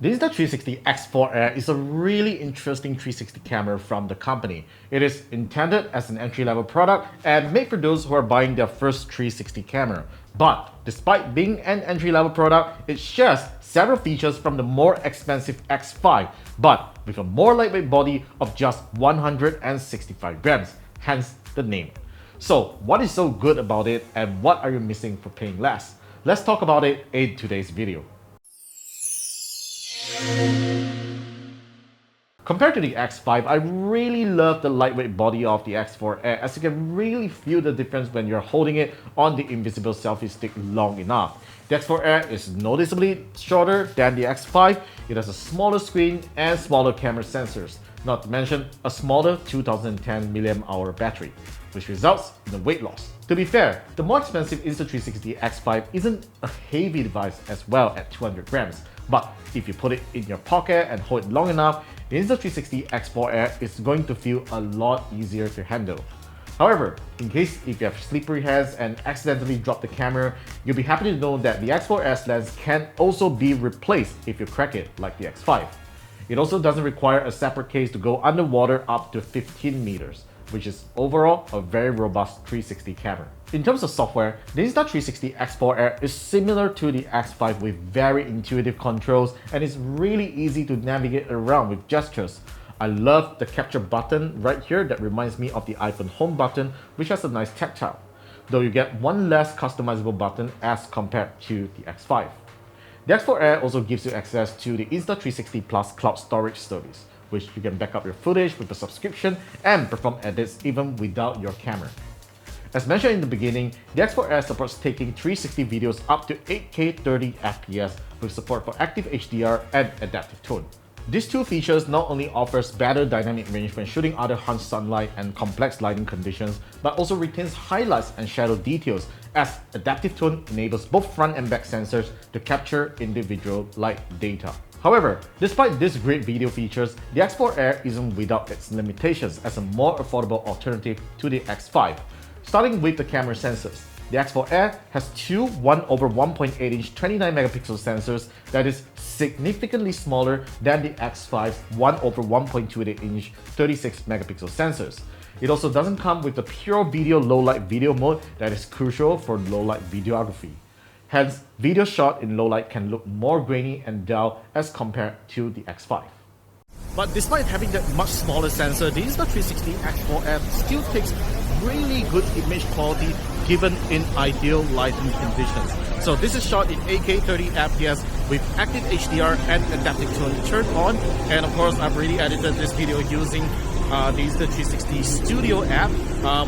The Insta360 X4 Air is a really interesting 360 camera from the company. It is intended as an entry-level product and made for those who are buying their first 360 camera. But despite being an entry-level product, it shares several features from the more expensive X5, but with a more lightweight body of just 165 grams, hence the name. So what is so good about it and what are you missing for paying less? Let's talk about it in today's video. Compared to the X5, I really love the lightweight body of the X4 Air, as you can really feel the difference when you're holding it on the invisible selfie stick long enough. The X4 Air is noticeably shorter than the X5, it has a smaller screen and smaller camera sensors, not to mention a smaller 2010 mAh battery, which results in a weight loss. To be fair, the more expensive Insta360 X5 isn't a heavy device as well at 200 grams, but if you put it in your pocket and hold it long enough, the Insta360 X4 Air is going to feel a lot easier to handle. However, in case if you have slippery hands and accidentally drop the camera, you'll be happy to know that the X4 Air's lens can also be replaced if you crack it like the X5. It also doesn't require a separate case to go underwater up to 15 meters, which is overall a very robust 360 camera. In terms of software, the Insta360 X4 Air is similar to the X5 with very intuitive controls and it's really easy to navigate around with gestures. I love the capture button right here that reminds me of the iPhone home button, which has a nice tactile, though you get one less customizable button as compared to the X5. The X4 Air also gives you access to the Insta360 Plus cloud storage service, which you can back up your footage with a subscription and perform edits even without your camera. As mentioned in the beginning, the X4 Air supports taking 360 videos up to 8K 30 FPS with support for active HDR and adaptive tone. These two features not only offers better dynamic range when shooting under harsh sunlight and complex lighting conditions, but also retains highlights and shadow details, as adaptive tone enables both front and back sensors to capture individual light data. However, despite these great video features, the X4 Air isn't without its limitations as a more affordable alternative to the X5. Starting with the camera sensors, the X4 Air has two 1/1.8-inch 29-megapixel sensors that is significantly smaller than the X5's 1/1.28-inch 36-megapixel sensors. It also doesn't come with the pure video low-light video mode that is crucial for low-light videography. Hence, video shot in low light can look more grainy and dull as compared to the X5. But despite having that much smaller sensor, the Insta360 X4 Air still takes really good image quality given in ideal lighting conditions. So this is shot in 8K 30 FPS with active HDR and adaptive tone turned on. And of course, I've already edited this video using the Insta360 Studio app,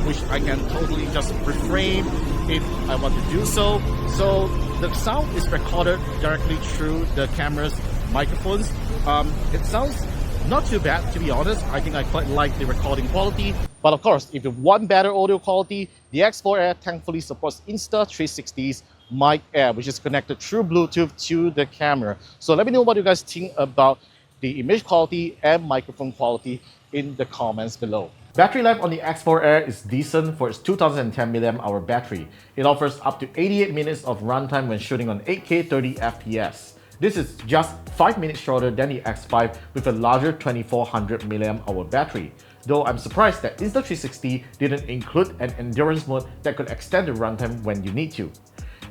which I can totally just reframe if I want to do so. So the sound is recorded directly through the camera's microphones. It sounds not too bad, to be honest. I think I quite like the recording quality. But of course, if you want better audio quality, the X4 Air thankfully supports Insta360's Mic Air, which is connected through Bluetooth to the camera. So let me know what you guys think about the image quality and microphone quality in the comments below. Battery life on the X4 Air is decent for its 2010 mAh battery. It offers up to 88 minutes of runtime when shooting on 8K 30 FPS. This is just 5 minutes shorter than the X5 with a larger 2400 mAh battery. Though I'm surprised that Insta360 didn't include an endurance mode that could extend the runtime when you need to.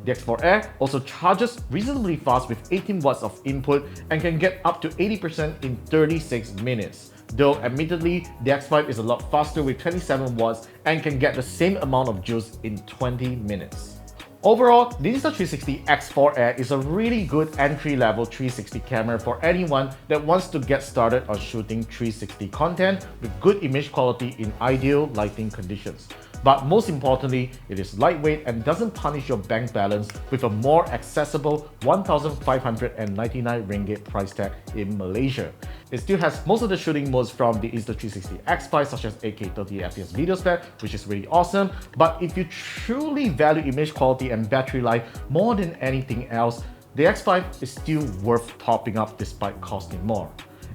The X4 Air also charges reasonably fast with 18 watts of input and can get up to 80% in 36 minutes. Though admittedly, the X5 is a lot faster with 27 watts and can get the same amount of juice in 20 minutes. Overall, the Insta360 X4 Air is a really good entry-level 360 camera for anyone that wants to get started on shooting 360 content with good image quality in ideal lighting conditions. But most importantly, it is lightweight and doesn't punish your bank balance with a more accessible 1,599 ringgit price tag in Malaysia. It still has most of the shooting modes from the Insta360 X5, such as 8K 30 FPS video spec, which is really awesome. But if you truly value image quality and battery life more than anything else, the X5 is still worth topping up despite costing more.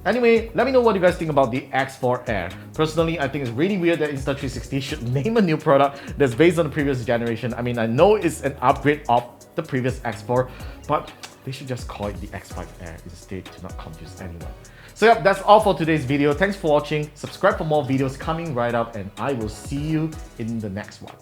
Anyway, let me know what you guys think about the X4 Air. Personally, I think it's really weird that Insta360 should name a new product that's based on the previous generation. I mean, I know it's an upgrade of the previous X4, but They should just call it the X5 Air instead to not confuse anyone. So yep, that's all for today's video. Thanks for watching. Subscribe for more videos coming right up, and I will see you in the next one.